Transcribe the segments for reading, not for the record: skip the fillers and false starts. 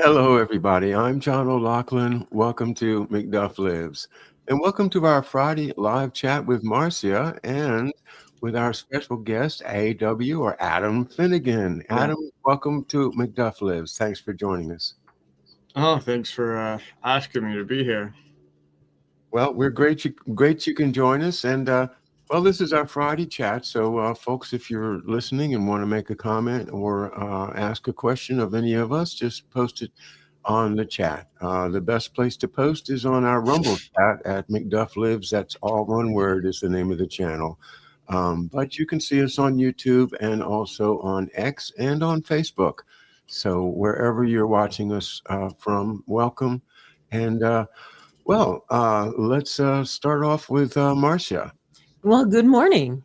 Hello, everybody. I'm John O'Loughlin. Welcome to McDuff Lives. And welcome to our Friday live chat with Marcia and with our special guest, AW or Adam Finnegan. Yeah. Adam, welcome to McDuff Lives. Thanks for joining us. Oh, thanks for asking me to be here. Well, we're great you can join us. And well, this is our Friday chat. So, folks, if you're listening and want to make a comment or ask a question of any of us, just post it on the chat. The best place to post is on our Rumble chat at McDuff Lives. That's all one word is the name of the channel. But you can see us on YouTube and also on X and on Facebook. So wherever you're watching us from, welcome. And let's start off with Marcia. Well, good morning.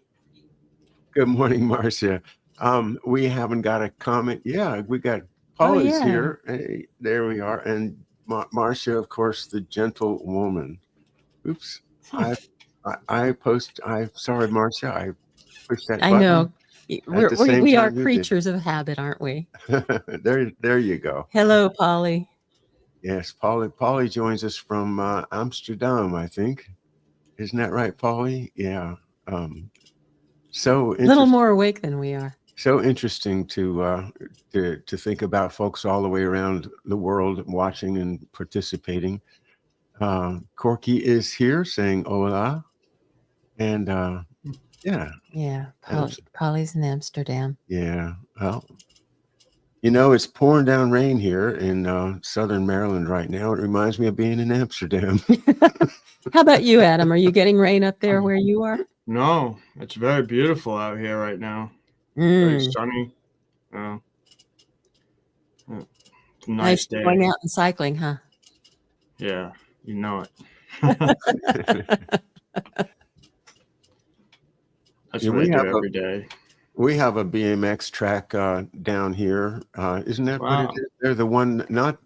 Good morning, Marcia. We haven't got a comment. Yeah, we got Paula's here. Hey, there we are. And Marcia, of course, the gentle woman. Oops. Sorry, Marcia. I pushed that button. I know. We are time creatures of habit, aren't we? There you go. Hello, Polly. Yes, Polly joins us from Amsterdam, I think. Isn't that right, Polly? Yeah. So a little more awake than we are. So interesting to think about folks all the way around the world watching and participating. Corky is here saying hola, and yeah, Polly's in Amsterdam. Yeah, well, it's pouring down rain here in southern Maryland right now. It reminds me of being in Amsterdam. How about you, Adam? Are you getting rain up there where you are? No, it's very beautiful out here right now. Very sunny. Nice day. Going out and cycling, huh? Yeah, you know it. That's what I do every day. We have a BMX track down here. Isn't that what it is? They're the one, not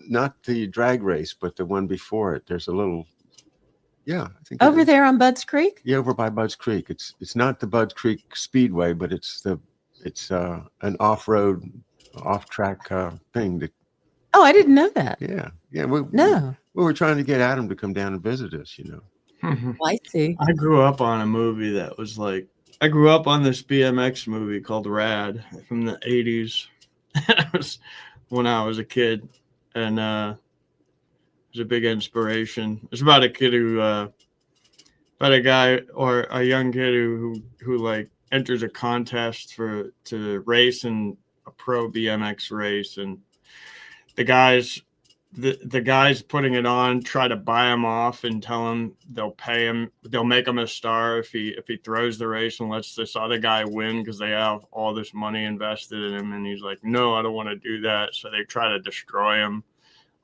the drag race, but the one before it. There's a little, I think over there on Budds Creek. Yeah, over by Budds Creek. It's not the Budds Creek Speedway, but it's an off-road, off-track thing. Oh, I didn't know that. Yeah. We were trying to get Adam to come down and visit us. I see. I grew up on a movie that was like. I grew up on this BMX movie called Rad from the 80s. It was when I was a kid, and it was a big inspiration. It's about a kid about a guy or a young kid who like enters a contest to race in a pro BMX race, and the guys putting it on try to buy him off and tell him they'll make him a star if he throws the race and lets this other guy win because they have all this money invested in him. And he's like, no, I don't want to do that. So they try to destroy him,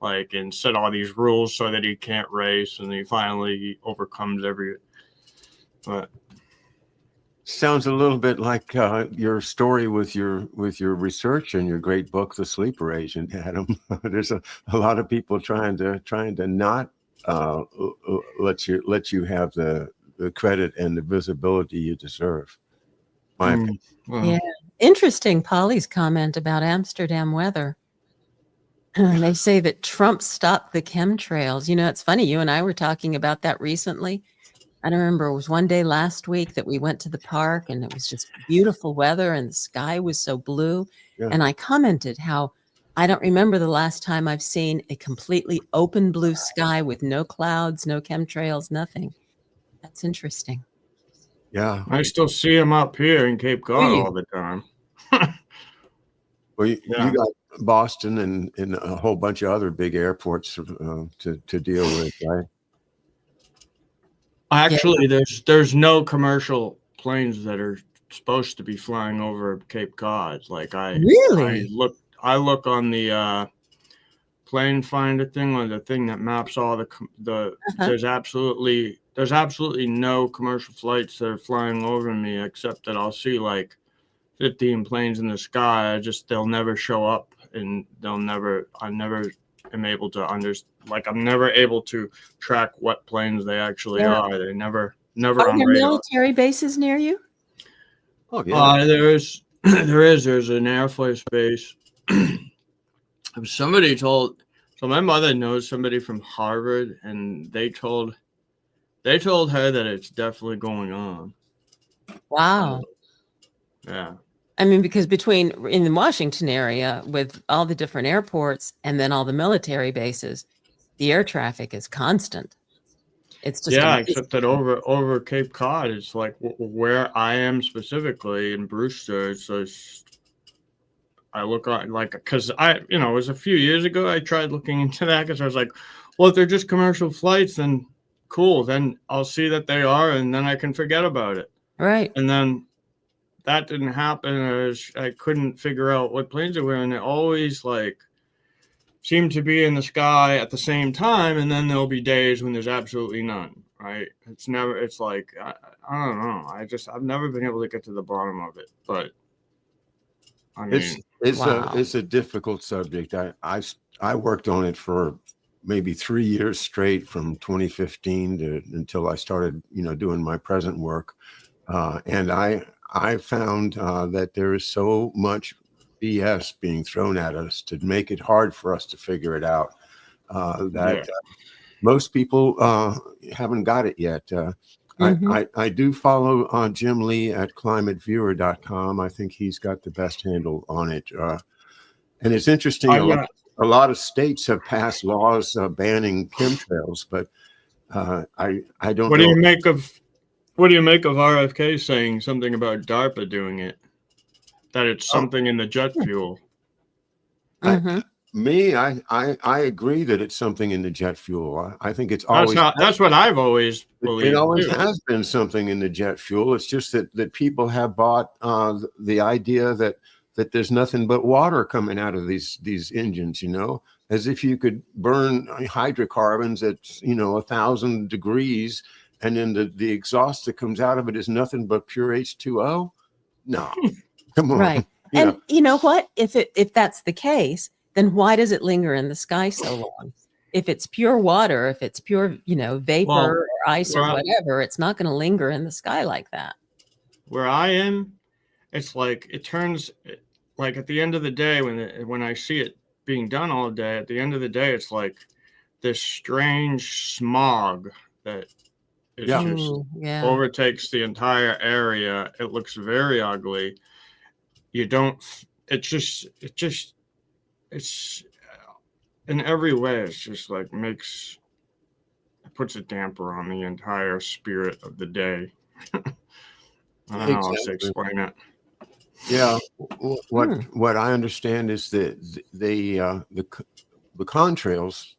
and set all these rules so that he can't race. And he finally overcomes but sounds a little bit like your story with your research and your great book, The Sleeper Agent, Adam. There's a lot of people trying to not let you have the credit and the visibility you deserve. My opinion. Well. Yeah, interesting. Polly's comment about Amsterdam weather. They say that Trump stopped the chemtrails. It's funny. You and I were talking about that recently. I don't remember, it was one day last week that we went to the park and it was just beautiful weather and the sky was so blue. Yeah. And I commented how I don't remember the last time I've seen a completely open blue sky with no clouds, no chemtrails, nothing. That's interesting. Yeah. I still see them up here in Cape Cod all the time. Well, you got Boston and a whole bunch of other big airports to deal with, right? Actually, there's no commercial planes that are supposed to be flying over Cape Cod. Really? I look on the plane finder thing, or the thing that maps all the. There's absolutely no commercial flights that are flying over me, except that I'll see 15 planes in the sky. They'll never show up, and I never am able to understand. I'm never able to track what planes they actually are. They never Are on there radar. Military bases near you? Oh yeah. There's an Air Force base. Somebody told So my mother knows somebody from Harvard, and they told her that it's definitely going on. Wow. Yeah. I mean, because in the Washington area with all the different airports and then all the military bases, the air traffic is constant. It's just Yeah, amazing. except that over Cape Cod, it's like where I am specifically in Brewster. So I look on because it was a few years ago. I tried looking into that because I was like, well, if they're just commercial flights, then cool. Then I'll see that they are, and then I can forget about it. Right. And then that didn't happen. I couldn't figure out what planes they were, and they always seem to be in the sky at the same time, and then there'll be days when there's absolutely none. Right? It's never. It's like I don't know. I've never been able to get to the bottom of it, but I mean, it's a difficult subject. I worked on it for maybe 3 years straight from 2015 until I started, doing my present work, and I found that there is so much BS being thrown at us to make it hard for us to figure it out. Most people haven't got it yet. I do follow Jim Lee at climateviewer.com. I think he's got the best handle on it. And it's interesting. A lot of states have passed laws banning chemtrails, but I don't know. What do you make of RFK saying something about DARPA doing it? That it's something in the jet fuel. I agree that it's something in the jet fuel. I think it's always that's what I've always believed. It always has been something in the jet fuel. It's just that people have bought the idea that there's nothing but water coming out of these engines, as if you could burn hydrocarbons at 1,000 degrees, and then the exhaust that comes out of it is nothing but pure H2O. No, come on. Right. Yeah. And you know what? If that's the case, then why does it linger in the sky so long? If it's pure water, if it's pure, vapor or ice or whatever, it's not going to linger in the sky like that. Where I am, it's like it turns like at the end of the day when I see it being done all day, at the end of the day, it's like this strange smog that overtakes the entire area. It looks very ugly. It's in every way, it's just like it puts a damper on the entire spirit of the day. I don't know how else to explain it. Yeah, what I understand is that the contrails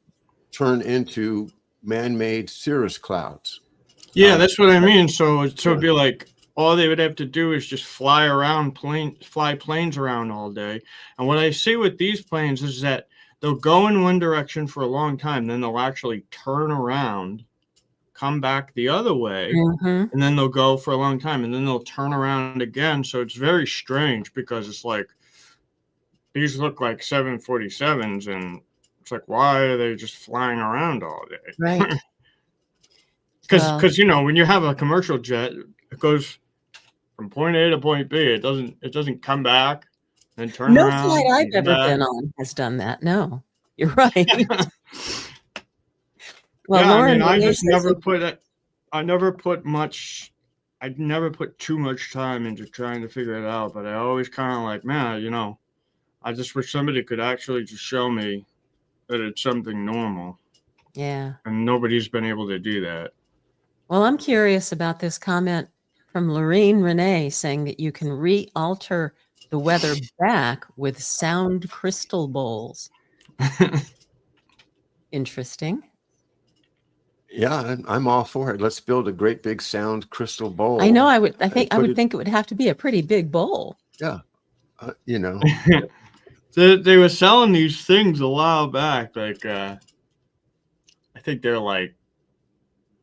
turn into man-made cirrus clouds. Yeah, that's what I mean. So it'd be like all they would have to do is just fly planes around all day. And what I see with these planes is that they'll go in one direction for a long time, then they'll actually turn around, come back the other way, and then they'll go for a long time, and then they'll turn around again. So it's very strange because it's like these look like 747s, and it's like, why are they just flying around all day? Right. Because when you have a commercial jet, it goes from point A to point B. It doesn't come back and turn around. No flight I've ever been on has done that. No, you're right. Well, yeah, Lauren, I just never put too much time into trying to figure it out. But I always kind of like, man, I just wish somebody could actually just show me that it's something normal. Yeah. And nobody's been able to do that. Well, I'm curious about this comment from Lorene Renee saying that you can re-alter the weather back with sound crystal bowls. Interesting. Yeah, I'm all for it. Let's build a great big sound crystal bowl. I know. I would think it would have to be a pretty big bowl. Yeah. They were selling these things a while back. Like, I think they're like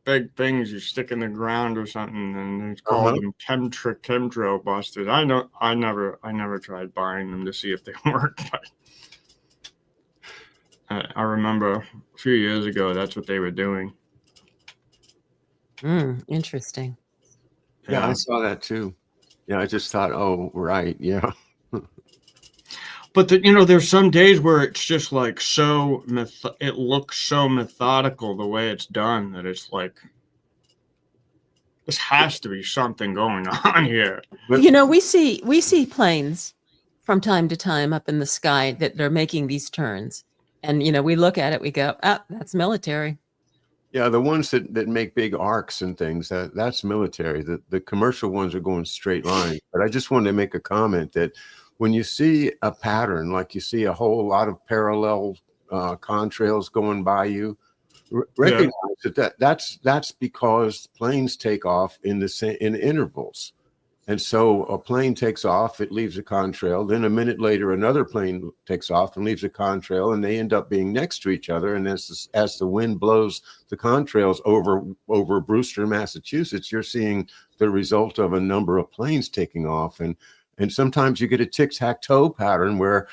big things you stick in the ground or something, and they call them chemtrail busters. I never tried buying them to see if they worked. But I remember a few years ago that's what they were doing. Interesting. Yeah, I saw that too. Yeah, I just thought, oh, right, yeah. But there's some days where it's just like it looks so methodical the way it's done that it's like, this has to be something going on here. But We see planes from time to time up in the sky that they're making these turns. And, we look at it, we go, that's military. yeah, the ones that make big arcs and things, that's military. The commercial ones are going straight lines. But I just wanted to make a comment that when you see a pattern, like you see a whole lot of parallel contrails going by you, recognize that's because planes take off in intervals. And so a plane takes off, it leaves a contrail. Then a minute later, another plane takes off and leaves a contrail, and they end up being next to each other. And as the wind blows the contrails over Brewster, Massachusetts, you're seeing the result of a number of planes taking off. And sometimes you get a tic-tac-toe pattern where,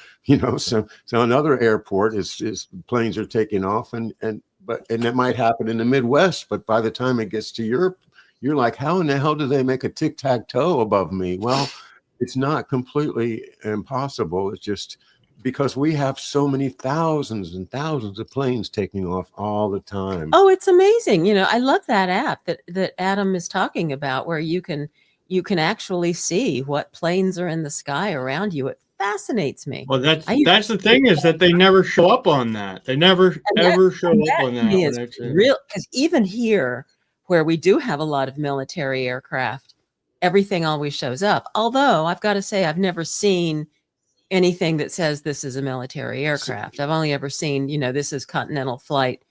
so another airport is planes are taking off, and that might happen in the Midwest, but by the time it gets to Europe, you're like, how in the hell do they make a tic-tac-toe above me? Well, it's not completely impossible. It's just because we have so many thousands and thousands of planes taking off all the time. Oh, it's amazing. I love that app that Adam is talking about, where you can actually see what planes are in the sky around you. It fascinates me. Well, that's the thing, is that they never show up on that. They never ever show up on that. Real, because even here, where we do have a lot of military aircraft, everything always shows up. Although I've got to say, I've never seen anything that says this is a military aircraft. I've only ever seen, this is Continental Flight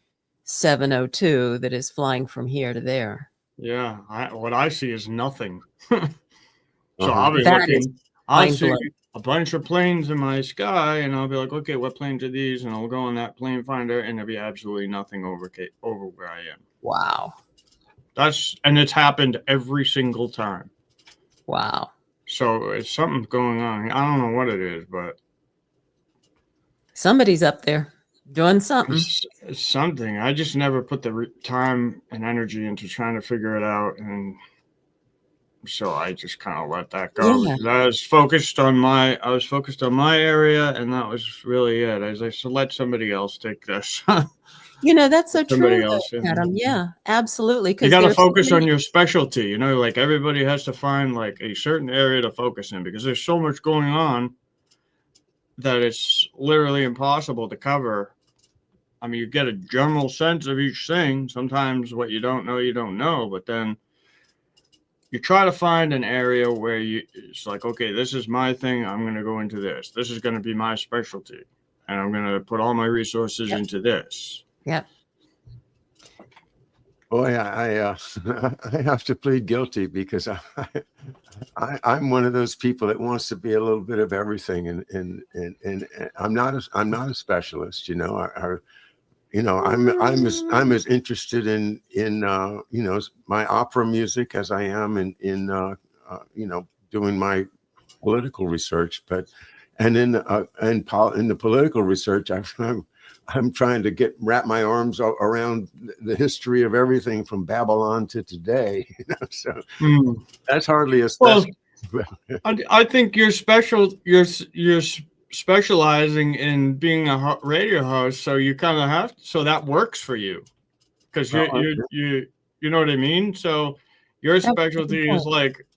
702 that is flying from here to there. Yeah, what I see is nothing. So Uh-huh. I'll see a bunch of planes in my sky, and I'll be like, okay, what planes are these? And I'll go on that plane finder, and there'll be absolutely nothing over where I am. Wow. And it's happened every single time. Wow. So it's something's going on. I don't know what it is, but somebody's up there doing something. It's something. I just never put the time and energy into trying to figure it out, and so I just kind of let that go. Yeah. I was focused on my area, and that was really it. I was like, so let somebody else take this. That's so Somebody true, else, Adam. Yeah, absolutely. You got to focus on your specialty. Like everybody has to find like a certain area to focus in, because there's so much going on that it's literally impossible to cover. I mean, you get a general sense of each thing. Sometimes what you don't know, but then you try to find an area where it's like, okay, this is my thing. I'm going to go into this. This is going to be my specialty, and I'm going to put all my resources into this. Yep. Boy, I have to plead guilty, because I'm one of those people that wants to be a little bit of everything, and I'm not a specialist. I'm as interested in my opera music as I am in doing my political research, and in the political research, I'm trying to wrap my arms around the history of everything from Babylon to today. So that's hardly a special. Well, I think you're special. You're specializing in being a radio host, so you kind of have. So that works for you, because you know what I mean. So your specialty is like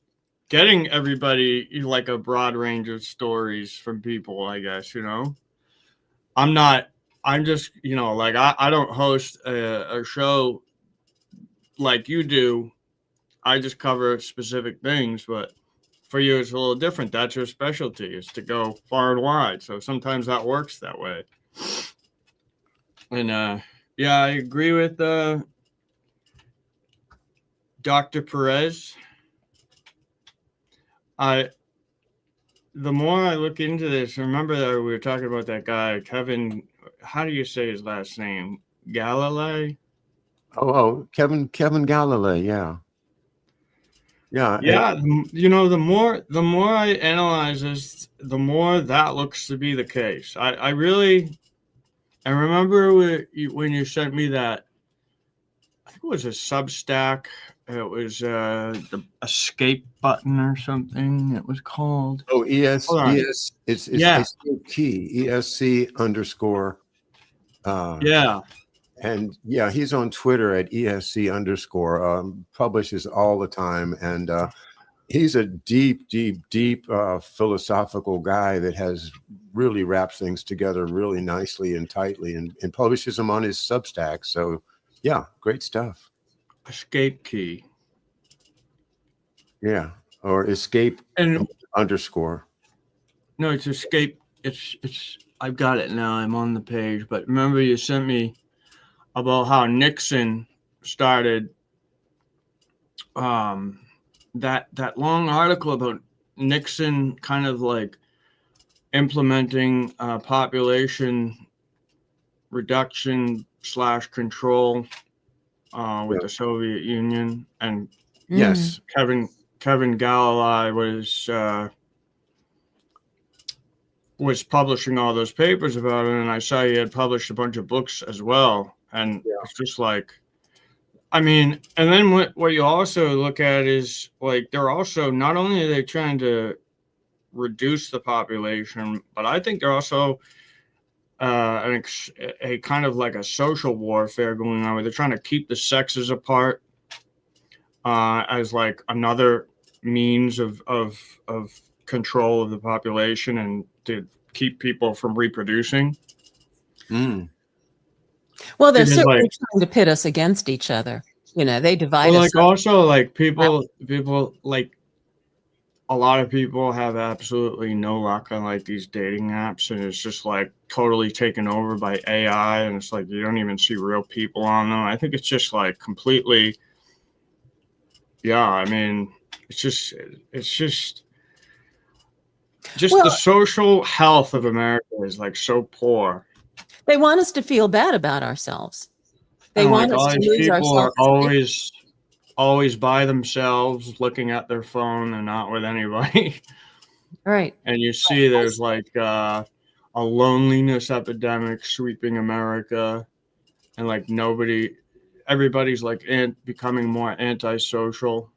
getting everybody like a broad range of stories from people, I guess. I'm just, like I don't host a show like you do. I just cover specific things, but for you, it's a little different. That's your specialty, is to go far and wide. So sometimes that works that way. And I agree with Dr. Perez. The more I look into this, remember that we were talking about that guy, Kevin. How do you say his last name? Galilei? Oh, Kevin Galilei. Yeah. The more I analyze this, the more that looks to be the case. I remember when you sent me that, I think it was a Substack It was the escape button or something. It was called. Oh, Hold on. it's Yeah. key, ESC underscore. Yeah. And yeah, he's on Twitter at ESC underscore, publishes all the time. And he's a deep philosophical guy that has really wraps things together really nicely and tightly and publishes them on his Substack. So yeah, great stuff. Escape key. Yeah. Or escape And underscore. no, it's escape. It's I've got it now. I'm on the page. But remember you sent me about how Nixon started that long article about Nixon kind of like implementing population reduction / control with the Soviet Union, and Yes. Kevin Galloway was publishing all those papers about it, and I saw he had published a bunch of books as well. And it's just like, I mean, and then what you also look at is like they're also not only are they trying to reduce the population, but I think they're also a kind of like a social warfare going on where they're trying to keep the sexes apart as like another means of control of the population and to keep people from reproducing. Well, they're certainly trying to pit us against each other. You know, they divide us. Like also like people like a lot of people have absolutely no luck on like these dating apps, and it's just like totally taken over by AI, and it's like you don't even see real people on them. I think it's just like completely. Yeah, I mean, it's just the social health of America is like so poor. They want us to feel bad about ourselves. They want us to lose people ourselves. Are always by themselves, looking at their phone and not with anybody. Right. And you see there's like a loneliness epidemic sweeping America, and like everybody's like becoming more antisocial.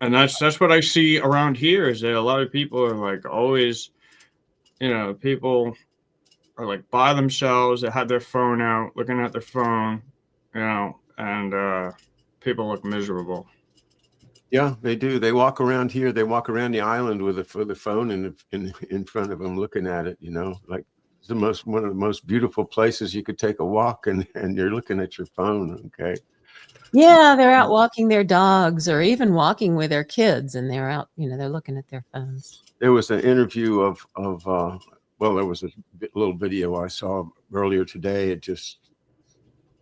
And that's what I see around here is that a lot of people are like always, people are like by themselves. They have their phone out, looking at their phone, and people look miserable. Yeah, they do. They walk around here. They walk around the island with the phone in front of them, looking at it. Like it's one of the most beautiful places you could take a walk, and you're looking at your phone. Okay. Yeah, they're out walking their dogs, or even walking with their kids, and they're out. They're looking at their phones. There was an interview of there was a little video I saw earlier today. It just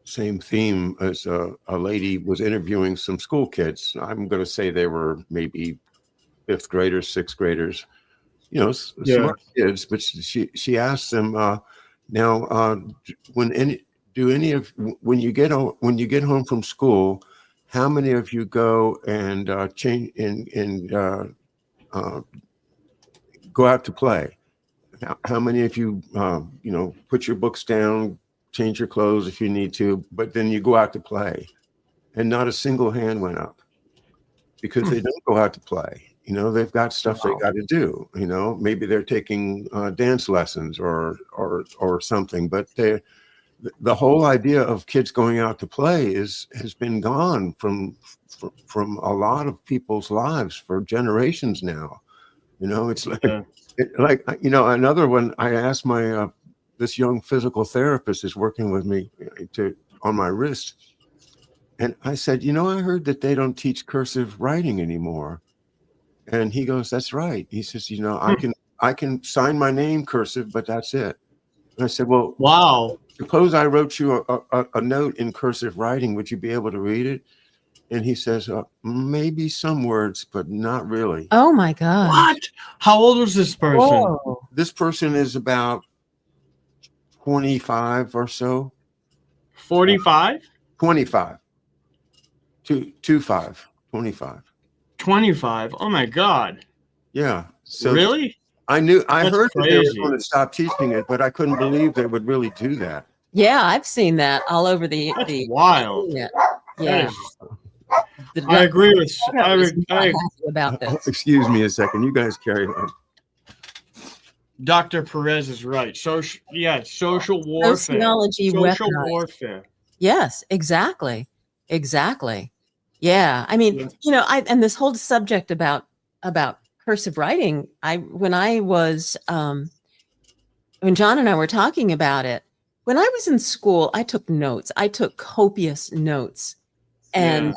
same theme as a lady was interviewing some school kids. I'm going to say they were maybe 5th graders, 6th graders, smart kids. But she asked them, now, when you get home from school, how many of you go and change and go out to play? How many of you, put your books down, change your clothes if you need to, but then you go out to play? And not a single hand went up, because they don't go out to play. They've got stuff they got to do. Maybe they're taking dance lessons or something. But the whole idea of kids going out to play has been gone from a lot of people's lives for generations now. It's like another one. I asked my this young physical therapist is working with me on my wrist. And I said, I heard that they don't teach cursive writing anymore. And he goes, that's right. He says, I can sign my name cursive, but that's it. And I said, well, wow. Suppose I wrote you a note in cursive writing. Would you be able to read it? And he says, maybe some words, but not really. Oh my God. What? How old was this person? Whoa. This person is about 25 or so. 45? 25. 25. 25. 25. Oh my God. Yeah. So really? I That's heard that they crazy. were going to stop teaching it, but I couldn't believe they would really do that. Yeah, I've seen that all over the That's wild. Yeah. That Yeah. is I agree with. Otto is not happy about this. Excuse me a second. You guys carry on. Dr. Perez is right. Social warfare. Sociology Social weaponized. warfare. Yes, exactly. Exactly. Yeah. I mean, Yeah. you know, and this whole subject about cursive writing, when John and I were talking about it, when I was in school, I took notes. I took copious notes. And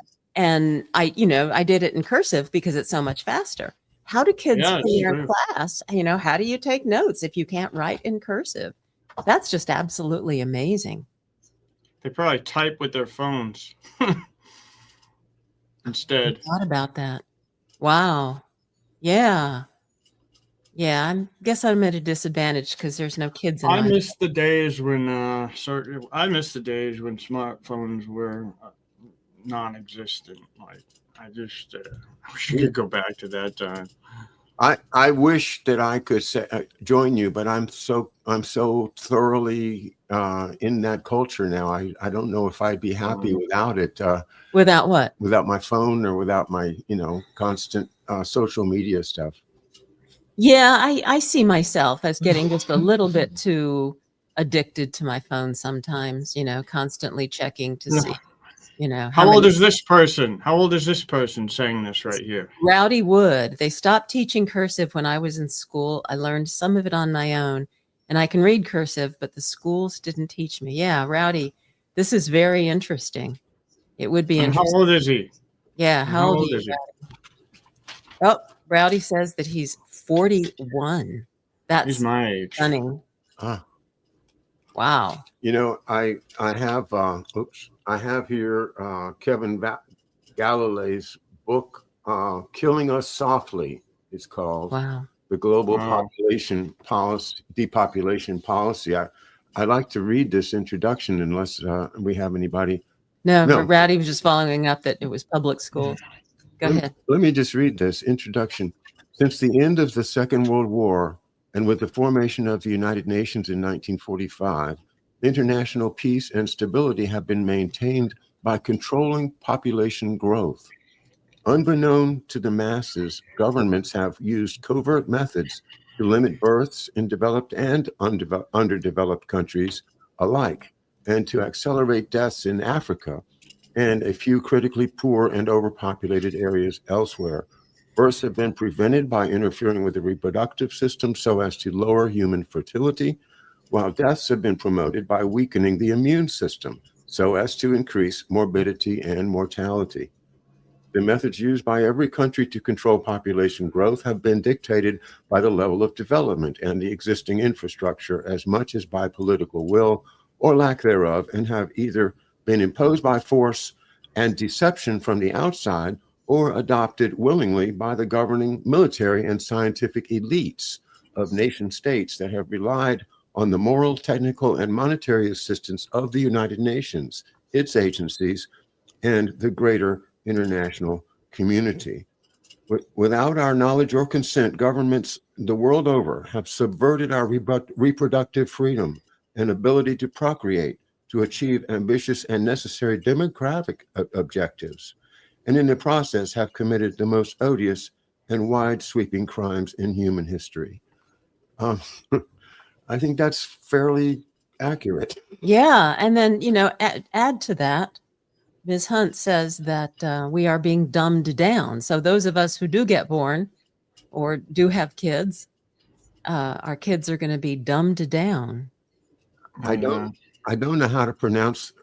I did it in cursive because it's so much faster. How do kids Yeah, in it's their true. class, how do you take notes if you can't write in cursive? That's just absolutely amazing. They probably type with their phones instead. I thought about that. Wow. Yeah. Yeah. I guess I'm at a disadvantage because there's no kids in I my miss the days when smartphones were non-existent. Like I wish you could go back to that time. I wish that I could join you, but I'm so thoroughly in that culture now. I don't know if I'd be happy without it. Without what? Without my phone or without my constant social media stuff. Yeah, I see myself as getting just a little bit too addicted to my phone sometimes, constantly checking to see, How old is this person? How old is this person saying this right here? Rowdy Wood. They stopped teaching cursive when I was in school. I learned some of it on my own, and I can read cursive, but the schools didn't teach me. Yeah, Rowdy, this is very interesting. It would be interesting. How old is he? Yeah, how old is he? Oh, Rowdy says that he's 41. That's my age. Stunning. Wow. I have here Kevin Galilee's book, Killing Us Softly, it's called. Wow. The Global Population Policy, Depopulation Policy. I'd like to read this introduction unless we have anybody. No, Rowdy was just following up that it was public schools. Go ahead. Let me just read this introduction. Since the end of the Second World War and with the formation of the United Nations in 1945, international peace and stability have been maintained by controlling population growth. Unbeknown to the masses, governments have used covert methods to limit births in developed and underdeveloped countries alike, and to accelerate deaths in Africa and a few critically poor and overpopulated areas elsewhere. Births have been prevented by interfering with the reproductive system so as to lower human fertility, while deaths have been promoted by weakening the immune system so as to increase morbidity and mortality. The methods used by every country to control population growth have been dictated by the level of development and the existing infrastructure as much as by political will or lack thereof, and have either been imposed by force and deception from the outside or adopted willingly by the governing military and scientific elites of nation states that have relied on the moral, technical, and monetary assistance of the United Nations, its agencies, and the greater international community. Without our knowledge or consent, governments the world over have subverted our reproductive freedom and ability to procreate to achieve ambitious and necessary demographic objectives, and in the process have committed the most odious and wide-sweeping crimes in human history. I think that's fairly accurate. Yeah, and then, add to that, Ms. Hunt says that we are being dumbed down. So those of us who do get born or do have kids, our kids are going to be dumbed down. I don't know how to pronounce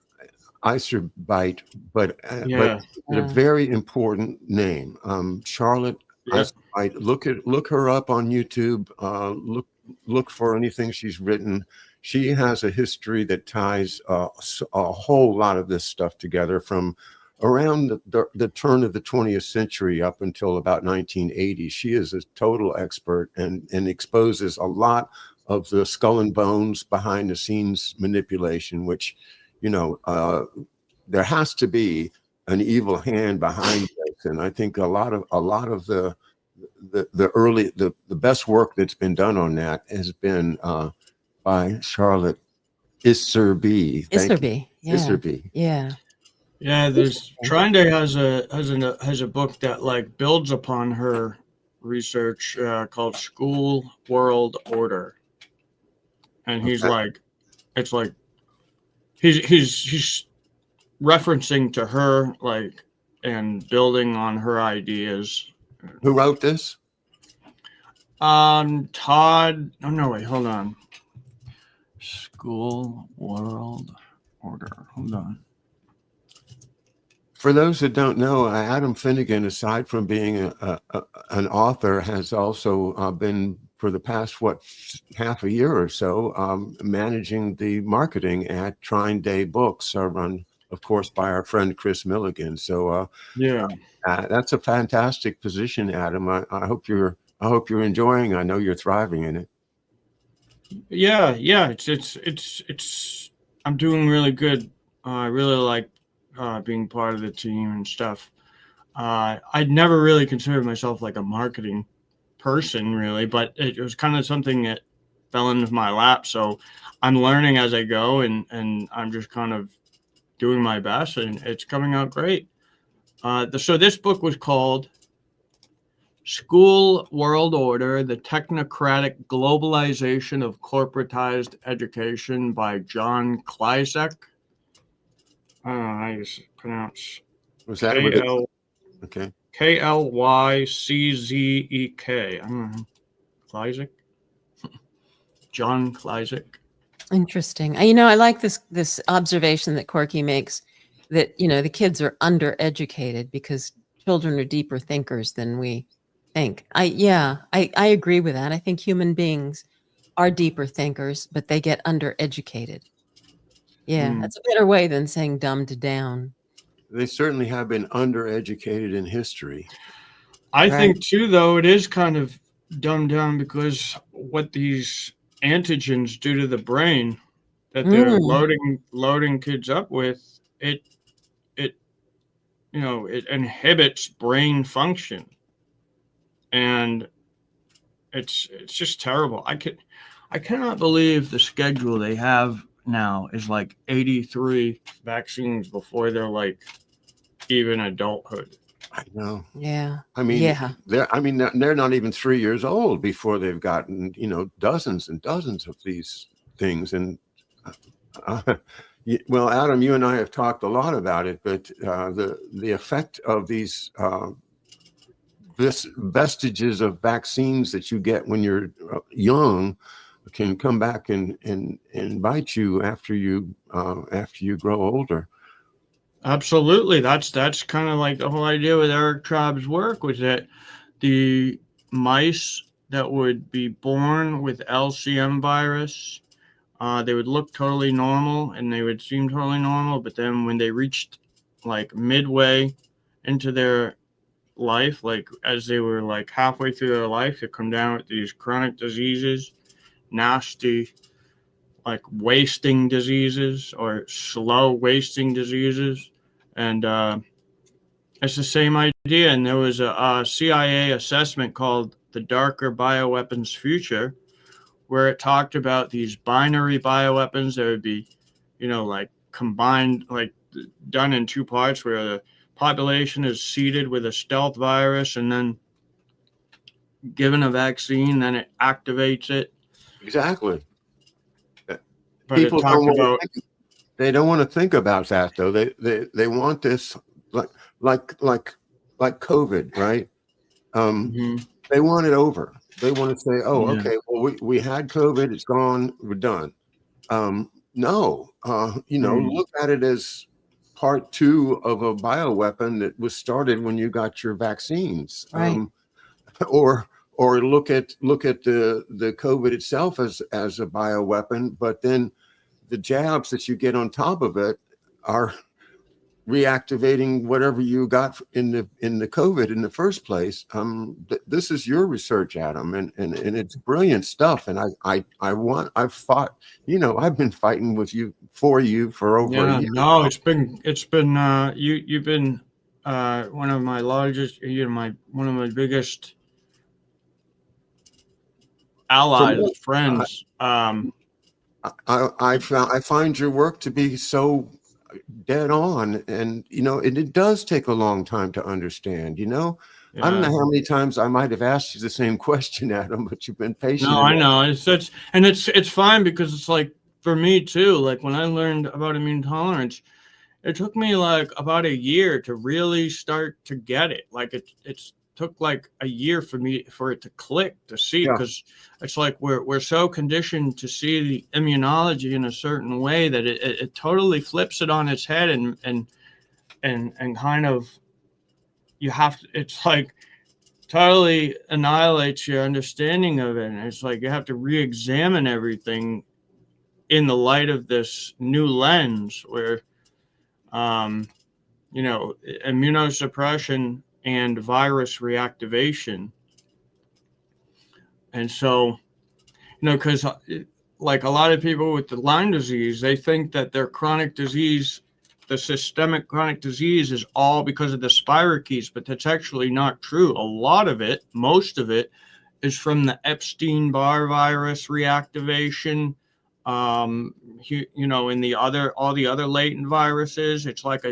Iserbite, but it's a very important name. Charlotte Iserbite. Look her up on YouTube. Look for anything she's written. She has a history that ties a whole lot of this stuff together from around the turn of the 20th century up until about 1980. She is a total expert and exposes a lot of the skull and bones behind the scenes manipulation, which, there has to be an evil hand behind this. And I think a lot of the best work that's been done on that has been by Charlotte Iserby. Iserby. Yeah. Iserby. Yeah. Yeah, there's Trinde has a book that like builds upon her research called School World Order, and he's Okay. like, it's like he's referencing to her like and building on her ideas. Who wrote this? Todd. Oh no, wait, hold on. School World Order. Hold on. For those that don't know, Adam Finnegan, aside from being an author, has also been for the past half a year or so managing the marketing at Trine Day Books, run, of course, by our friend Chris Milligan. So Yeah. that's a fantastic position, Adam. I hope you're enjoying. I know you're thriving in it. Yeah, it's I'm doing really good. I really like being part of the team and stuff. I'd never really considered myself like a marketing person, really, but it was kind of something that fell into my lap. So I'm learning as I go, and I'm just kind of doing my best, and it's coming out great. So this book was called School World Order, The Technocratic Globalization of Corporatized Education by John Klizek. I don't know how you pronounce Was that what it? Okay. Klyczek. I don't know. Klizek? John Klizek. Interesting. I like this observation that Corky makes, that the kids are undereducated because children are deeper thinkers than we think. I agree with that. I think human beings are deeper thinkers, but they get undereducated. Yeah, that's a better way than saying dumbed down. They certainly have been undereducated in history. I think too, though, it is kind of dumbed down because what these antigens do to the brain that they're loading kids up with, it inhibits brain function, and it's just terrible. I cannot believe the schedule they have now is like 83 vaccines before they're like even adulthood. I know. Yeah. I mean, yeah. they're not even 3 years old before they've gotten, dozens and dozens of these things. And well, Adam, you and I have talked a lot about it, but the effect of these vestiges of vaccines that you get when you're young can come back and bite you after you grow older. Absolutely. That's kind of like the whole idea with Eric Traub's work, was that the mice that would be born with LCM virus, they would look totally normal and they would seem totally normal, but then when they reached like midway into their life, like as they were like halfway through their life, they come down with these chronic diseases, nasty like wasting diseases or slow wasting diseases. And it's the same idea. And there was a CIA assessment called The Darker Bioweapons Future, where it talked about these binary bioweapons that would be, like combined, like done in two parts, where the population is seeded with a stealth virus and then given a vaccine, then it activates it. Exactly. But People it talked about they don't want to think about that though. They want this like COVID, right? They want it over. They want to say, "Oh, okay, well we had COVID, it's gone, we're done." No, look at it as part 2 of a bioweapon that was started when you got your vaccines, Right. or look at the COVID itself as a bioweapon, but then the jabs that you get on top of it are reactivating whatever you got in the COVID in the first place. This is your research, Adam, and it's brilliant stuff. And I've fought, I've been fighting with you for over a year. No, it's been you've been one of my largest, one of my biggest allies, friends. I find your work to be so dead on. And, it does take a long time to understand, I don't know Yeah. how many times I might have asked you the same question, Adam, but you've been patient No, I enough. know. It's fine because it's like for me too. Like when I learned about immune tolerance, it took me like about a year to really start to get it. Like it's took like a year for it to click to see, Yeah. because it's like we're so conditioned to see the immunology in a certain way that it totally flips it on its head, and kind of you have to, it's like totally annihilates your understanding of it. And it's like you have to re-examine everything in the light of this new lens where immunosuppression and virus reactivation. And so, because like a lot of people with the Lyme disease, they think that their chronic disease, the systemic chronic disease, is all because of the spirochetes, but that's actually not true. A lot of it, most of it, is from the Epstein-Barr virus reactivation. In all the other latent viruses, it's like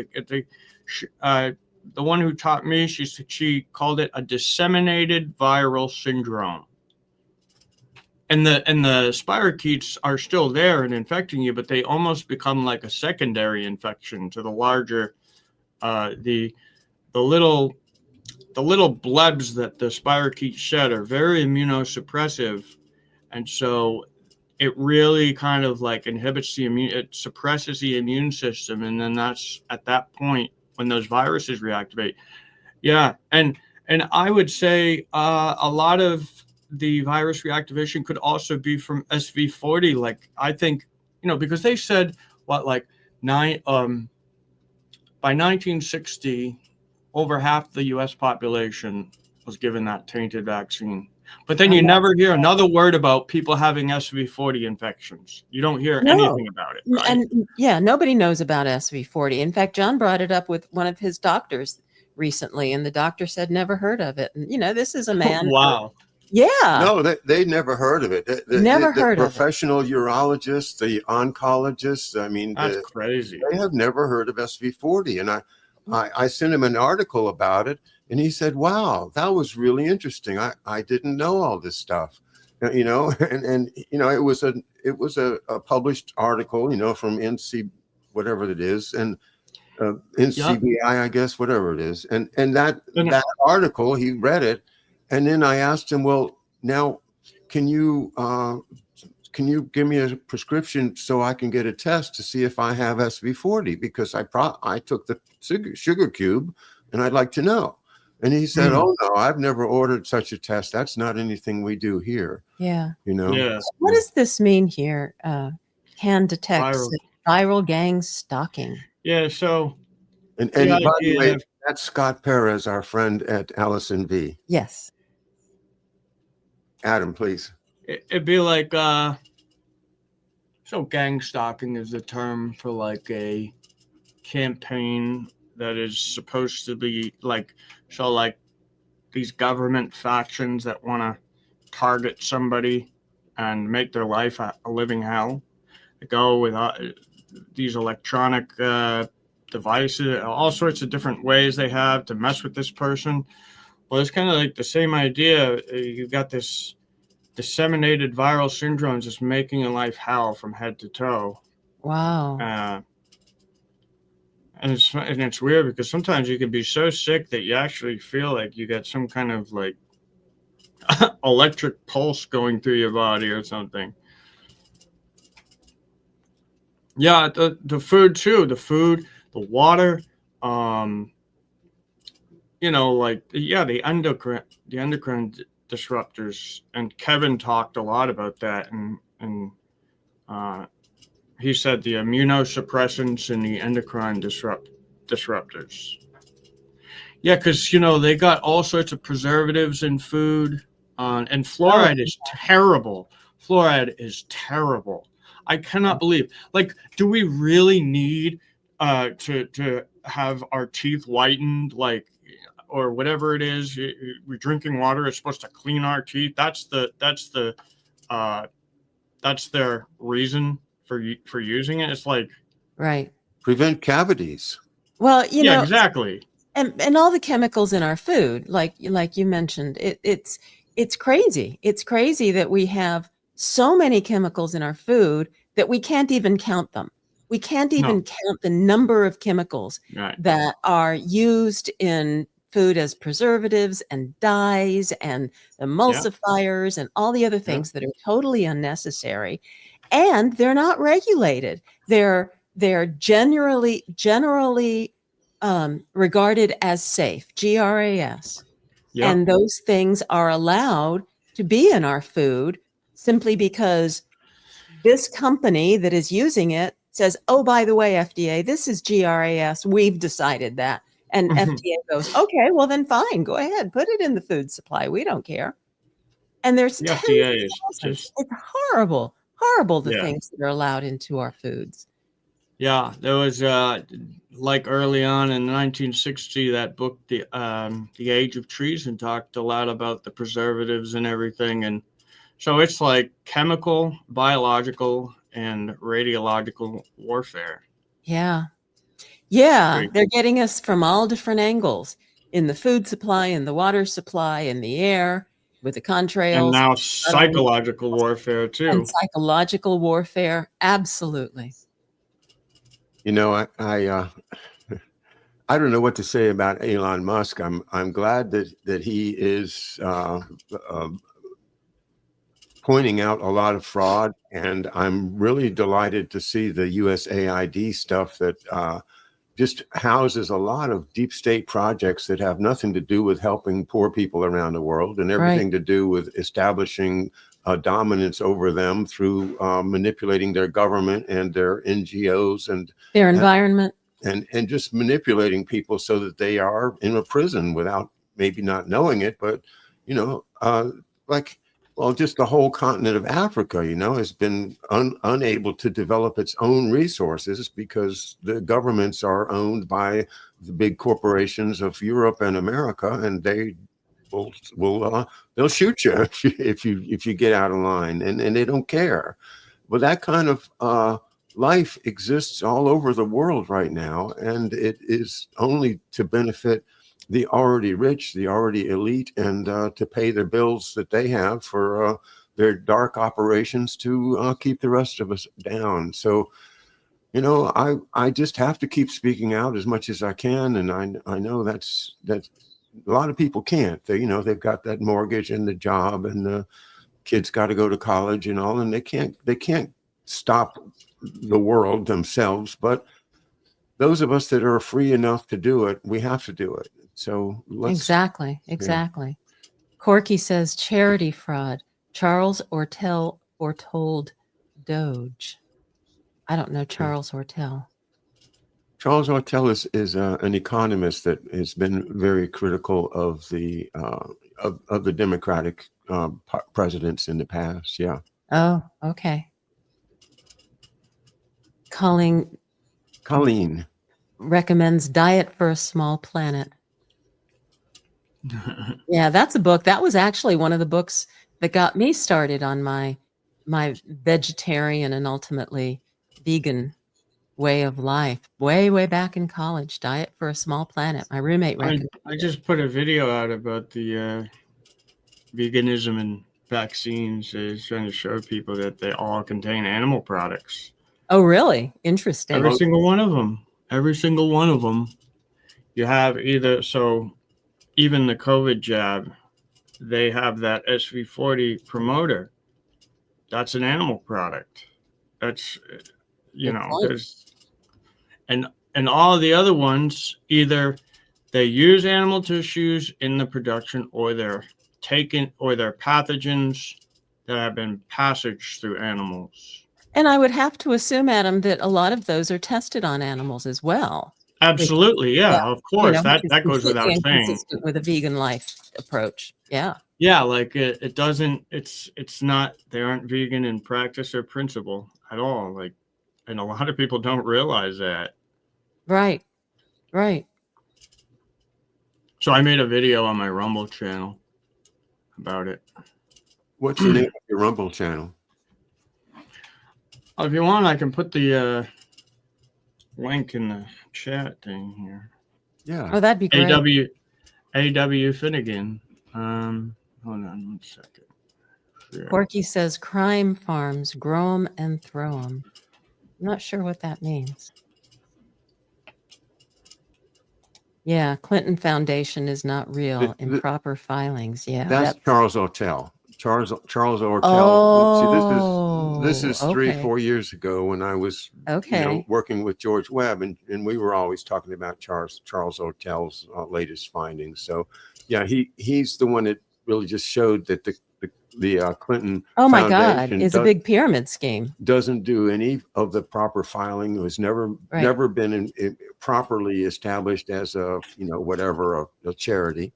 the one who taught me, she called it a disseminated viral syndrome. And the spirochetes are still there and infecting you, but they almost become like a secondary infection to the larger, the little blebs that the spirochetes shed are very immunosuppressive, and so it really kind of like inhibits it suppresses the immune system, and then that's at that point when those viruses reactivate. Yeah, and I would say a lot of the virus reactivation could also be from SV40. Like I think, because they said by 1960, over half the U.S. population was given that tainted vaccine. But then you never hear another word about people having SV40 infections. You don't hear anything about it, right? And yeah, nobody knows about SV40. In fact, John brought it up with one of his doctors recently, and the doctor said never heard of it. And this is a man. Wow. Yeah. No, they never heard of it. Never The heard of it. professional urologists, the oncologists, I mean, That's crazy. they have never heard of SV40. And I sent him an article about it, and he said, wow, that was really interesting. I didn't know all this stuff, and it was a published article, from NC, whatever it is. And NCBI, I guess, whatever it is. And that article, he read it. And then I asked him, well, now can you give me a prescription so I can get a test to see if I have SV40? Because I took the sugar cube and I'd like to know. And he said, oh, no, I've never ordered such a test. That's not anything we do here. Yeah. Yeah. What does this mean here? Can detect viral gang stalking. Yeah. So. And by the way, that's Scott Perez, our friend at Allison V. Yes. Adam, please. It'd be like, so gang stalking is the term for like a campaign that is supposed to be like these government factions that want to target somebody and make their life a living hell. They go with these electronic devices, all sorts of different ways they have to mess with this person. Well, it's kind of like the same idea. You've got this disseminated viral syndrome just making your life hell from head to toe. Wow. And it's weird because sometimes you can be so sick that you actually feel like you got some kind of like electric pulse going through your body or something. Yeah, the food too. The food, the water, the endocrine disruptors, and Kevin talked a lot about that, and he said the immunosuppressants and the endocrine disruptors. Yeah, because they got all sorts of preservatives in food, and fluoride is terrible. Fluoride is terrible. I cannot believe. Like, do we really need to have our teeth whitened, like, or whatever it is? We're drinking water is supposed to clean our teeth. That's their reason for using it. It's like, right. prevent cavities. Well, Yeah, exactly. and all the chemicals in our food, like you mentioned, it's crazy. It's crazy that we have so many chemicals in our food that we can't even count them. We can't even No. count the number of chemicals Right. that are used in food as preservatives and dyes and emulsifiers and all the other things that are totally unnecessary. And they're not regulated. They're generally regarded as safe, GRAS. Yeah. And those things are allowed to be in our food simply because this company that is using it says, oh, by the way, FDA, this is GRAS. We've decided that. And FDA goes, okay, well, then fine, go ahead, put it in the food supply. We don't care. And there's The tens FDA of is thousands. just, It's horrible, the yeah. things that are allowed into our foods. Yeah, there was like early on in 1960, that book, the Age of Treason, talked a lot about the preservatives and everything, and so it's like chemical, biological, and radiological warfare. Yeah. Yeah, Great. they're getting us from all different angles in the food supply, in the water supply, in the air, with the And contrails, now psychological warfare and too. psychological warfare. Absolutely. You know, I don't know what to say about Elon Musk. I'm glad that he is pointing out a lot of fraud, and I'm really delighted to see the USAID stuff that just houses a lot of deep state projects that have nothing to do with helping poor people around the world and everything to do with establishing dominance over them through manipulating their government and their NGOs and Their environment. and just manipulating people so that they are in a prison without maybe not knowing it. But, you know, just the whole continent of Africa, has been unable to develop its own resources because the governments are owned by the big corporations of Europe and America, and they they'll shoot you if you get out of line, and they don't care. But that kind of life exists all over the world right now, and it is only to benefit the already rich, the already elite, and to pay the bills that they have for their dark operations to keep the rest of us down. So, I just have to keep speaking out as much as I can, and I know that's a lot of people can't. They've got that mortgage and the job, and the kids got to go to college and all, and they can't stop the world themselves. But those of us that are free enough to do it, we have to do it. So Exactly. Corky says charity fraud. Charles Ortel foretold Doge. I don't know Charles Ortel. Charles Ortel is an economist that has been very critical of the Democratic presidents in the past. Yeah. Oh, okay. Colleen recommends Diet for a Small Planet. Yeah, that's a book. That was actually one of the books that got me started on my vegetarian and ultimately vegan way of life. Way back in college. Diet for a Small Planet. My roommate recommended. I just put a video out about the veganism and vaccines, is trying to show people that they all contain animal products. Oh, really? Interesting. Every single one of them. You have even the COVID jab, they have that SV40 promoter. That's an animal product. That's, there's, and all the other ones, either they use animal tissues in the production, or they're pathogens that have been passaged through animals. And I would have to assume, Adam, that a lot of those are tested on animals as well. Absolutely, yeah, of course. That goes without saying. Consistent with a vegan life approach. Yeah. Yeah, like it doesn't. It's not. They aren't vegan in practice or principle at all. Like, and a lot of people don't realize that. Right. So I made a video on my Rumble channel about it. What's the name of your Rumble channel? If you want, I can put the link in the chat thing here. Yeah. Oh, that'd be great. AW Finnegan. Hold on 1 second. Sure. Porky says crime farms, grow 'em and throw 'em. I'm not sure what that means. Yeah, Clinton Foundation is not real. Improper filings. Yeah, That's Charles Ortel. Charles Ortel. Oh, See, this is 3-4 okay. years ago when I was Okay. working with George Webb, and we were always talking about Charles Ortel's latest findings. So yeah, he's the one that really just showed that the Clinton Oh my God, Foundation it's a big pyramid scheme. doesn't do any of the proper filing. It was never been properly established as a a charity.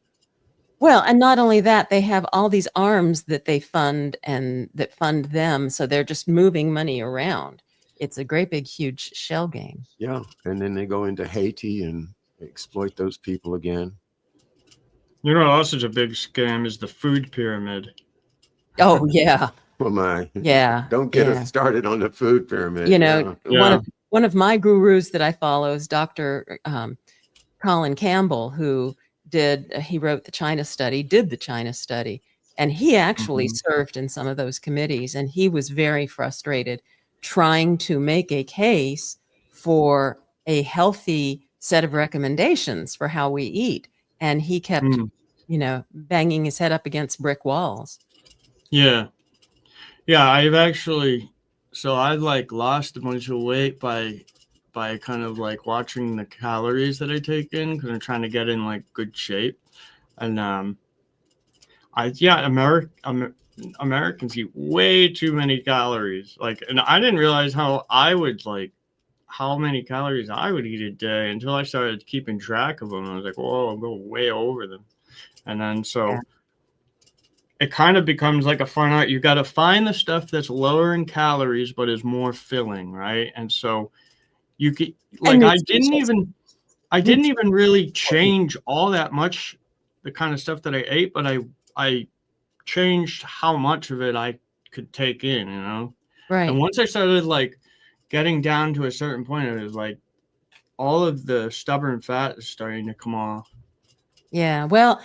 Well, and not only that, they have all these arms that they fund and that fund them, so they're just moving money around. It's a great big huge shell game. Yeah, and then they go into Haiti and exploit those people again. You know what else is a big scam is the food pyramid. Oh yeah. Oh my. Yeah. Don't get us started on the food pyramid. One of my gurus that I follow is Dr. Colin Campbell, who did the China study, and he actually served in some of those committees, and he was very frustrated trying to make a case for a healthy set of recommendations for how we eat, and he kept banging his head up against brick walls. Yeah, I've actually I've lost a bunch of weight by kind of watching the calories that I take in because I'm trying to get in good shape. And Americans eat way too many calories. And I didn't realize how many calories I would eat a day until I started keeping track of them. I was like, whoa, I'm going way over them. And then it kind of becomes like a fun art. You got to find the stuff that's lower in calories but is more filling, right? And so you could I didn't even really change all that much the kind of stuff that I ate, but I changed how much of it I could take in, Right. And once I started getting down to a certain point, it was all of the stubborn fat is starting to come off. Yeah. Well,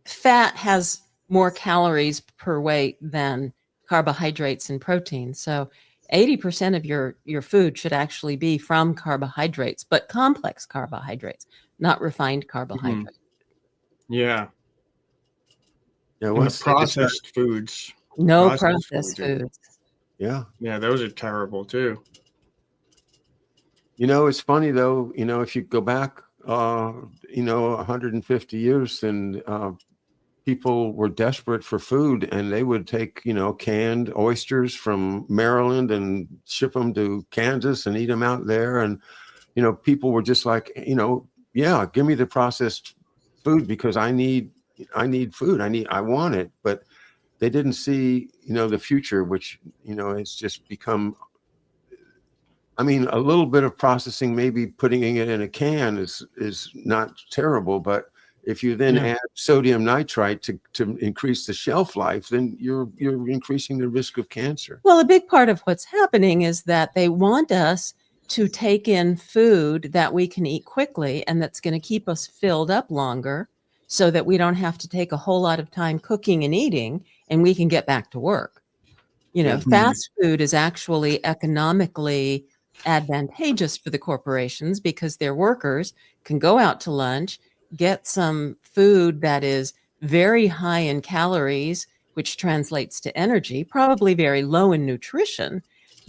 fat has more calories per weight than carbohydrates and protein. So 80% of your food should actually be from carbohydrates, but complex carbohydrates, not refined carbohydrates. Yeah. Yeah. Processed foods. No processed foods. Yeah. Yeah, those are terrible too. It's funny though, if you go back 150 years, then people were desperate for food, and they would take, canned oysters from Maryland and ship them to Kansas and eat them out there. And, people were just like, yeah, give me the processed food because I need food. I want it. But they didn't see, the future, which, it's just become, a little bit of processing, maybe putting it in a can is not terrible, but if you then add sodium nitrite to increase the shelf life, then you're increasing the risk of cancer. Well, a big part of what's happening is that they want us to take in food that we can eat quickly and that's going to keep us filled up longer so that we don't have to take a whole lot of time cooking and eating and we can get back to work. Fast food is actually economically advantageous for the corporations because their workers can go out to lunch, get some food that is very high in calories, which translates to energy, probably very low in nutrition,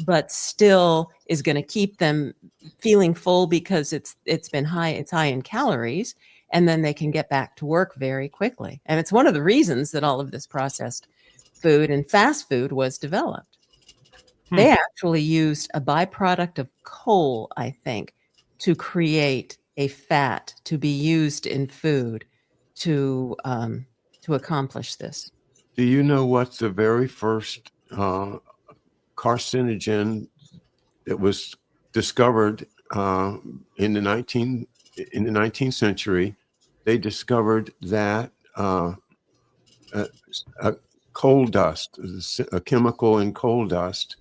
but still is going to keep them feeling full because it's high in calories, and then they can get back to work very quickly. And it's one of the reasons that all of this processed food and fast food was developed. They actually used a byproduct of coal, I think, to create a fat to be used in food to accomplish this. Do you know what the very first carcinogen that was discovered in the 19th century? They discovered that coal dust, a chemical in coal dust,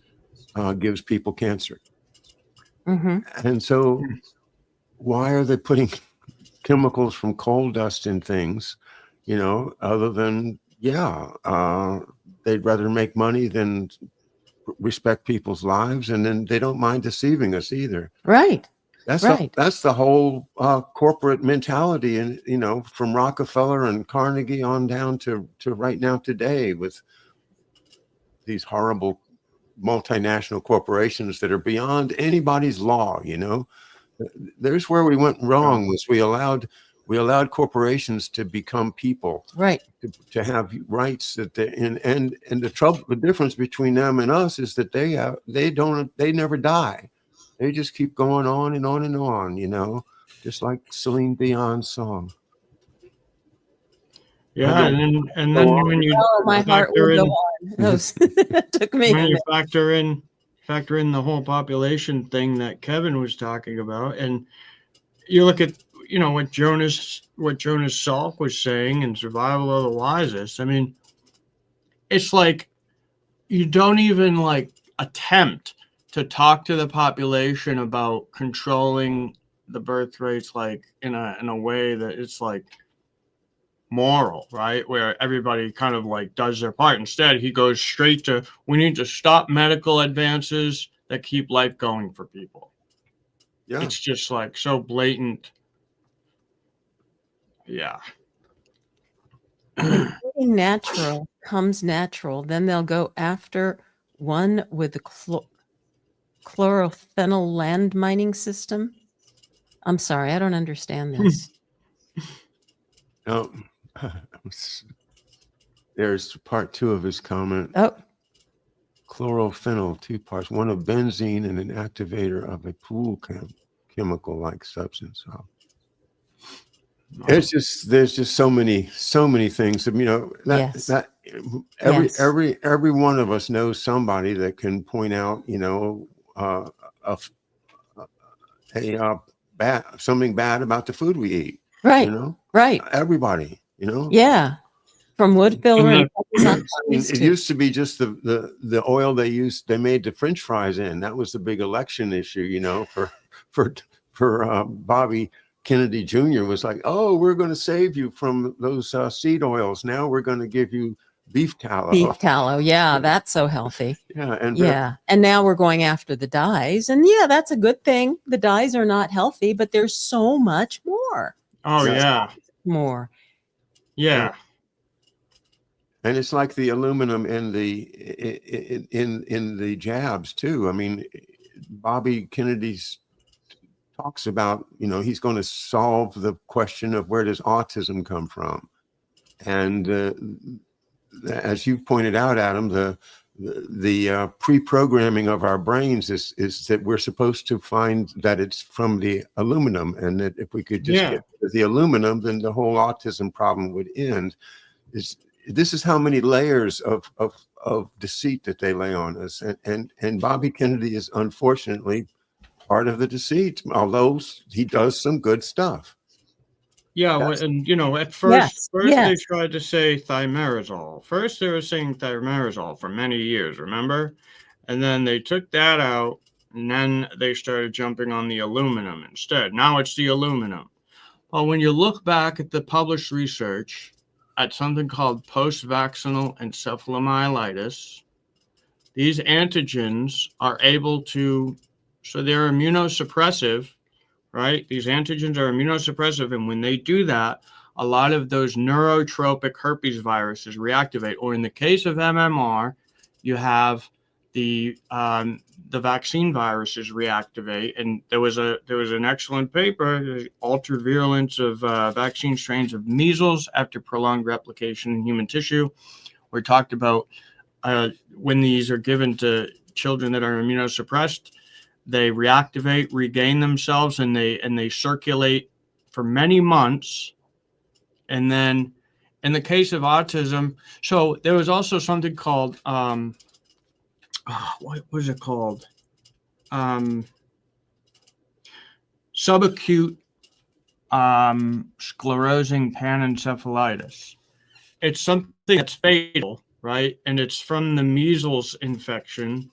gives people cancer. Hmm. And so why are they putting chemicals from coal dust in things, other than, they'd rather make money than respect people's lives, and then they don't mind deceiving us either. Right. That's Right. that's the whole corporate mentality, and from Rockefeller and Carnegie on down to right now today, with these horrible multinational corporations that are beyond anybody's law. There's where we went wrong, was we allowed corporations to become people, Right. to have rights that and the difference between them and us is that they never die. They just keep going on and on and on, just like Celine Dion's song. Yeah, and then on. when you Oh, my heart will factor go in on. Those took me a when you minute. factor in the whole population thing that Kevin was talking about, and you look at what Jonas Salk was saying in Survival of the Wisest. I mean, it's like you don't even like attempt to talk to the population about controlling the birth rates, like in a way that it's like moral, right? Where everybody kind of like does their part. Instead, he goes straight to, we need to stop medical advances that keep life going for people. Yeah. It's just like so blatant. Yeah. When eating natural comes natural, then they'll go after one with the chlorophenyl land mining system. I'm sorry, I don't understand this. No, there's part 2 of his comment. Oh, Chlorophenyl, 2 parts, one of benzene and an activator of a pool chemical-like substance. So there's just so many things. yes. That Yes. every one of us knows somebody that can point out, something bad about the food we eat. Right. Right. Everybody. Yeah. From wood filler and It used to be just the oil they made the French fries in. That was the big election issue, for Bobby Kennedy Jr. was like, oh, we're going to save you from those seed oils. Now we're going to give you beef tallow. Beef tallow. Yeah, that's so healthy. Yeah. And now we're going after the dyes. And yeah, that's a good thing. The dyes are not healthy, but there's so much more. Oh, yeah. More. Yeah. And it's like the aluminum in the jabs too. I mean, Bobby Kennedy's talks about, he's going to solve the question of where does autism come from. And as you pointed out, Adam, the pre-programming of our brains is that we're supposed to find that it's from the aluminum, and that if we could just get the aluminum, then the whole autism problem would end. This is how many layers of deceit that they lay on us, and Bobby Kennedy is unfortunately part of the deceit, although he does some good stuff. Yeah, and at first Yes. they tried to say thimerosal. First they were saying thimerosal for many years, remember? And then they took that out, and then they started jumping on the aluminum instead. Now it's the aluminum. Well, when you look back at the published research at something called post-vaccinal encephalomyelitis, these antigens are able to, so they're immunosuppressive, right? These antigens are immunosuppressive, and when they do that, a lot of those neurotropic herpes viruses reactivate. Or in the case of MMR, you have the vaccine viruses reactivate. And there was an excellent paper, Altered Virulence of Vaccine Strains of Measles After Prolonged Replication in Human Tissue, where it talked about when these are given to children that are immunosuppressed, they reactivate, regain themselves, and they circulate for many months. And then in the case of autism, so there was also something called, what was it called? Subacute sclerosing panencephalitis. It's something that's fatal, right? And it's from the measles infection.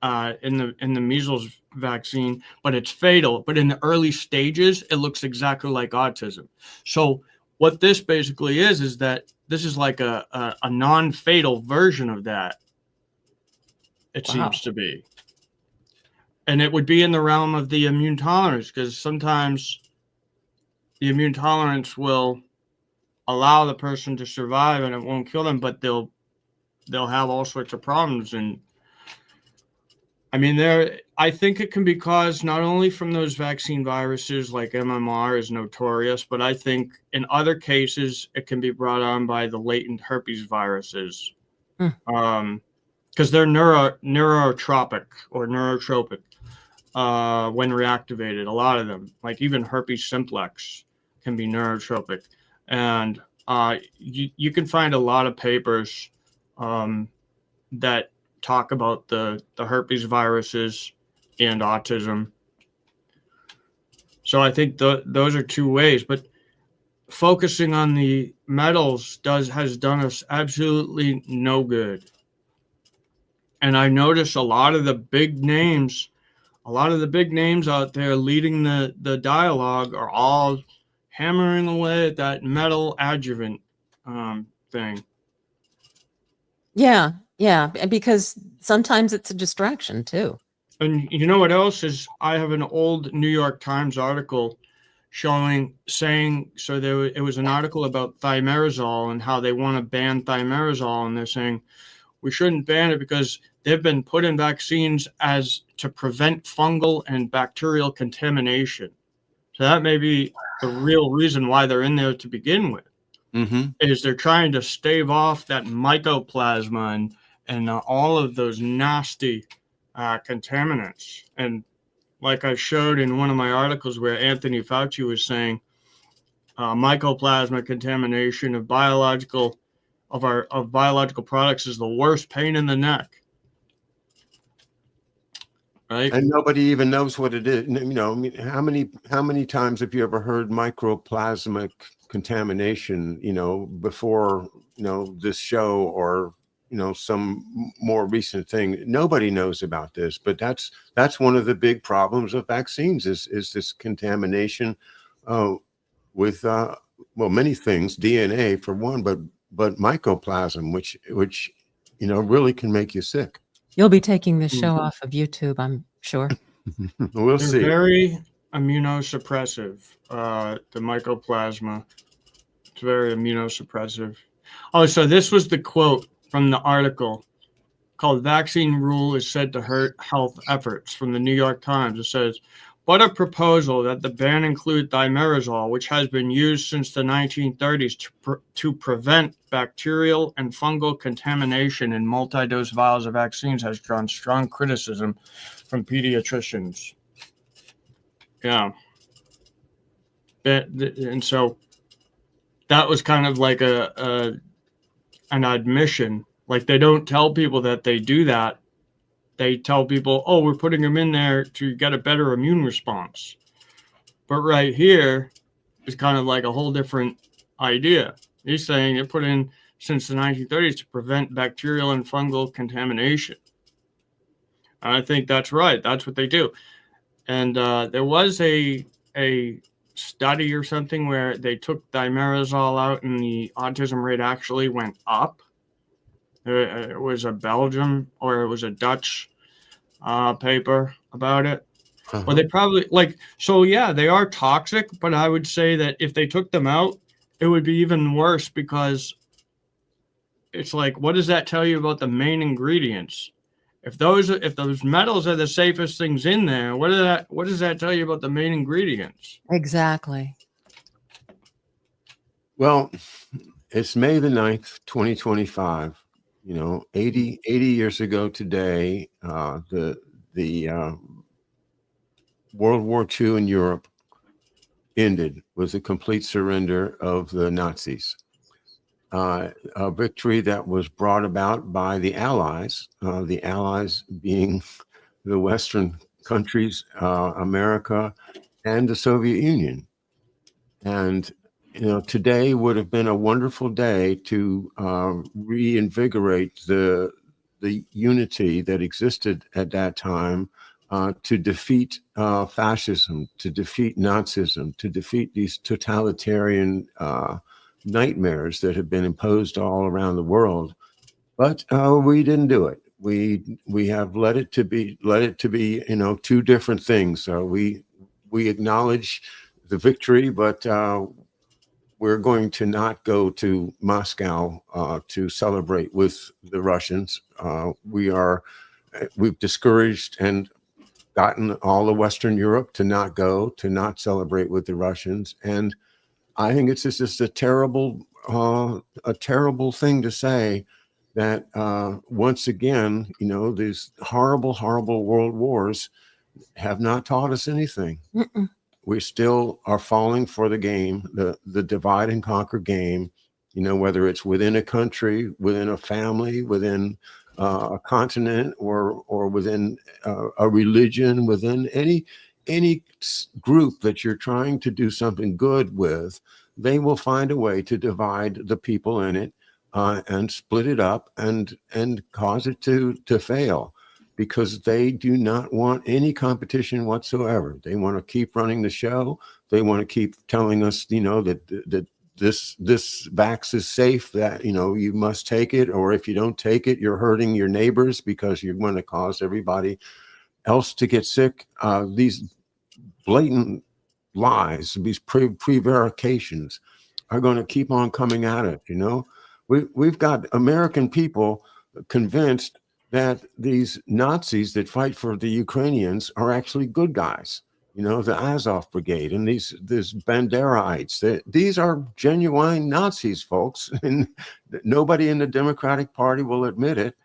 in the measles vaccine, but it's fatal. But in the early stages, it looks exactly like autism. So what this basically is that this is like a non-fatal version of that. It seems to be. And it would be in the realm of the immune tolerance, because sometimes the immune tolerance will allow the person to survive and it won't kill them, but they'll have all sorts of problems. And I mean, I think it can be caused not only from those vaccine viruses, like MMR is notorious, but I think in other cases it can be brought on by the latent herpes viruses, because they're neurotropic or neurotropic when reactivated. A lot of them, like even herpes simplex, can be neurotropic, and you can find a lot of papers that talk about the herpes viruses and autism. So I think those are two ways, but focusing on the metals has done us absolutely no good. And I notice a lot of the big names out there leading the dialogue are all hammering away at that metal adjuvant thing. Yeah, because sometimes it's a distraction too. And you know what else is? I have an old New York Times article it was an article about thimerosal and how they want to ban thimerosal, and they're saying we shouldn't ban it because they've been put in vaccines as to prevent fungal and bacterial contamination. So that may be the real reason why they're in there to begin with. Is they're trying to stave off that mycoplasma and all of those nasty contaminants. And like I showed in one of my articles where Anthony Fauci was saying mycoplasma contamination of biological products is the worst pain in the neck. Right? And nobody even knows what it is. You know, I mean, how many times have you ever heard microplasmic contamination, you know, before, you know, this show or, you know, some more recent thing? Nobody knows about this, but that's one of the big problems of vaccines is this contamination with many things, DNA for one, but mycoplasm, which you know really can make you sick. You'll be taking this show off of YouTube, I'm sure. We'll They're see. very immunosuppressive, the mycoplasma. It's very immunosuppressive. Oh, so this was the quote from the article called "Vaccine Rule is Said to Hurt Health Efforts" from the New York Times. It says, but a proposal that the ban include thimerosal, which has been used since the 1930s to prevent bacterial and fungal contamination in multi-dose vials of vaccines, has drawn strong criticism from pediatricians. Yeah. And so that was kind of like an admission. Like, they don't tell people that they do that. They tell people, oh, we're putting them in there to get a better immune response. But right here is kind of like a whole different idea. He's saying they're put in since the 1930s to prevent bacterial and fungal contamination. And I think that's right. That's what they do. And there was a study or something where they took thimerosal out and the autism rate actually went up. It was a Belgium or it was a Dutch paper about it. Well, they probably they are toxic, but I would say that if they took them out, it would be even worse, because it's like, what does that tell you about the main ingredients? If those metals are the safest things in there, what does that tell you about the main ingredients? Exactly. Well, it's May the 9th, 2025. You know, 80 years ago today, the World War II in Europe ended with a complete surrender of the Nazis. A victory that was brought about by the Allies being the Western countries, America, and the Soviet Union. And you know, today would have been a wonderful day to reinvigorate the the unity that existed at that time to defeat fascism, to defeat Nazism, to defeat these totalitarian nightmares that have been imposed all around the world. But we didn't do it. We have let it to be two different things. We acknowledge the victory, but we're going to not go to Moscow to celebrate with the Russians. We've discouraged and gotten all of Western Europe to not go, to not celebrate with the Russians. And I think it's just a terrible thing to say that once again, these horrible, horrible world wars have not taught us anything. Mm-mm. We still are falling for the game, the divide and conquer game, whether it's within a country, within a family, within a continent, or within a religion, within any group that you're trying to do something good with. They will find a way to divide the people in it and split it up and cause it to fail, because they do not want any competition whatsoever. They want to keep running the show. They want to keep telling us, that this vax is safe, that, you must take it, or if you don't take it, you're hurting your neighbors because you're going to cause everybody else to get sick. These blatant lies, these prevarications are going to keep on coming at it. We've got American people convinced that these Nazis that fight for the Ukrainians are actually good guys. The Azov Brigade and these Banderaites. These are genuine Nazis, folks, and nobody in the Democratic Party will admit it.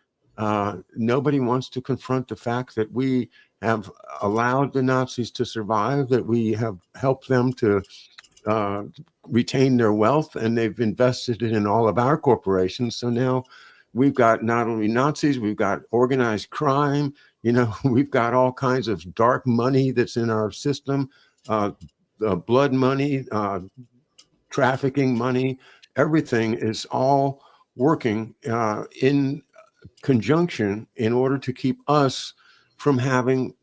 Nobody wants to confront the fact that we have allowed the Nazis to survive, that we have helped them to retain their wealth, and they've invested it in all of our corporations. So now we've got not only Nazis, we've got organized crime, we've got all kinds of dark money that's in our system, blood money, trafficking money. Everything is all working in conjunction in order to keep us from having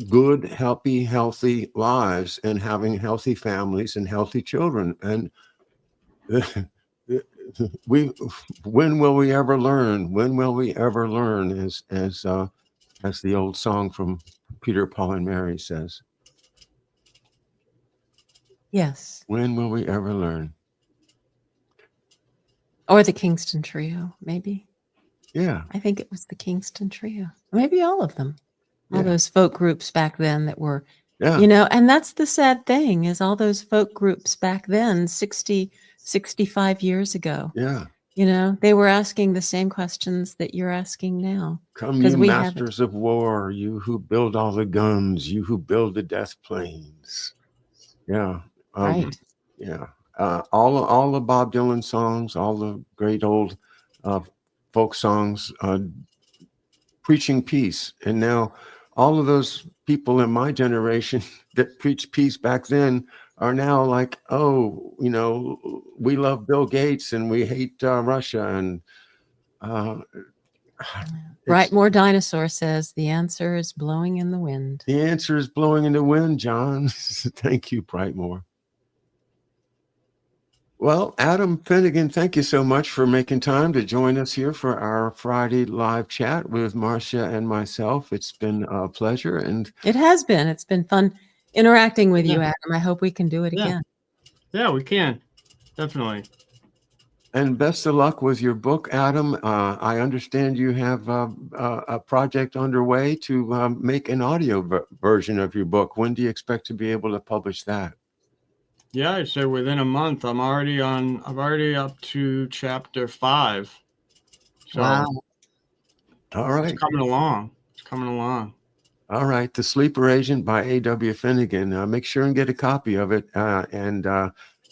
good, healthy lives and having healthy families and healthy children. And when will we ever learn? When will we ever learn? As the old song from Peter, Paul, and Mary says. Yes. When will we ever learn? Or the Kingston Trio, maybe. Yeah. I think it was the Kingston Trio. Maybe all of them. All Yeah. those folk groups back then that were, Yeah. and that's the sad thing, is all those folk groups back then, 60, 65 years ago. Yeah. They were asking the same questions that you're asking now. Come, 'Cause you we masters of war, you who build all the guns, you who build the death planes. Yeah. Right. Yeah. All the Bob Dylan songs, all the great old folk songs preaching peace. And now all of those people in my generation that preached peace back then are now like, oh, we love Bill Gates and we hate Russia. And Brightmore Dinosaur says the answer is blowing in the wind. the answer is blowing in the wind, John. Thank you, Brightmore. Well, Adam Finnegan, thank you so much for making time to join us here for our Friday live chat with Marcia and myself. It's been a pleasure. And It has been. It's been fun interacting with you, Yeah. Adam. I hope we can do it Yeah. again. Yeah, we can. Definitely. And best of luck with your book, Adam. I understand you have a project underway to make an audio version of your book. When do you expect to be able to publish that? Yeah, I'd say within a month. I'm already up to chapter 5. So Wow. All right. It's coming along. All right. The Sleeper Agent by AW Finnegan. Make sure and get a copy of it and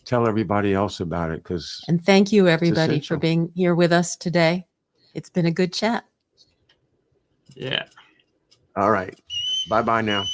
tell everybody else about it. And thank you, everybody, for essential. being here with us today. It's been a good chat. Yeah. All right. Bye-bye now.